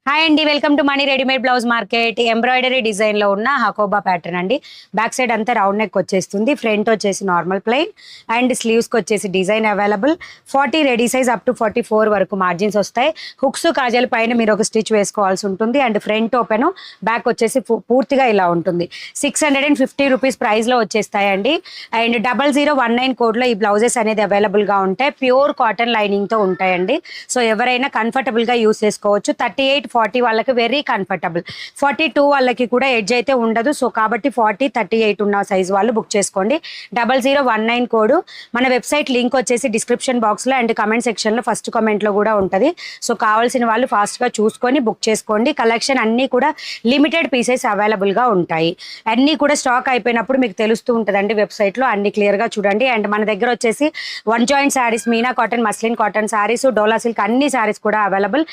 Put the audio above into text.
Hi అండి, welcome to money readymade blouse market. Embroidery design లో ఉన్న హకోబా ప్యాటర్న్ అండి. బ్యాక్ సైడ్ అంతా రౌండ్ నెక్ వచ్చేస్తుంది, ఫ్రంట్ వచ్చేసి నార్మల్ ప్లెయిన్ అండ్ స్లీవ్స్ కి వచ్చేసి design available. 40 ready size up to 44 వరకు మార్జిన్స్ వస్తాయి. హుక్స్ కాజల్ పైన మీరు ఒక స్టిచ్ వేసుకోవాల్సి ఉంటుంది అండ్ ఫ్రంట్ ఓపెన్, బ్యాక్ వచ్చేసి పూర్తిగా ఇలా ఉంటుంది. 650 రూపీస్ ప్రైస్ లో వచ్చేస్తాయండి. అండ్ 0019 కోడ్ లో ఈ బ్లౌజెస్ అనేది అవైలబుల్ గా ఉంటాయి. ప్యూర్ కాటన్ లైనింగ్ తో ఉంటాయండి. సో ఎవరైనా కంఫర్టబుల్ గా యూస్ చేసుకోవచ్చు. 38-40 వాళ్ళకి వెరీ కంఫర్టబుల్. 42 వాళ్ళకి కూడా ఎడ్జ్ అయితే ఉండదు. సో కాబట్టి 40-38 ఉన్న సైజ్ వాళ్ళు బుక్ చేసుకోండి. 0019 కోడ్. మన వెబ్సైట్ లింక్ వచ్చేసి డిస్క్రిప్షన్ బాక్స్ లో అండ్ కమెంట్ సెక్షన్ లో ఫస్ట్ కామెంట్ లో కూడా ఉంటుంది. సో కావాల్సిన వాళ్ళు ఫాస్ట్ గా చూసుకొని బుక్ చేసుకోండి. కలెక్షన్ అన్ని కూడా లిమిటెడ్ పీసెస్ అవైలబుల్ గా ఉంటాయి. అన్ని కూడా స్టాక్ అయిపోయినప్పుడు మీకు తెలుస్తూ ఉంటుందండి వెబ్సైట్ లో. అన్ని క్లియర్ గా చూడండి. అండ్ మన దగ్గర వచ్చేసి 1 joint saris, Meena cotton, muslin cotton saris, Dola silk అన్ని శారీస్ కూడా అవైలబుల్.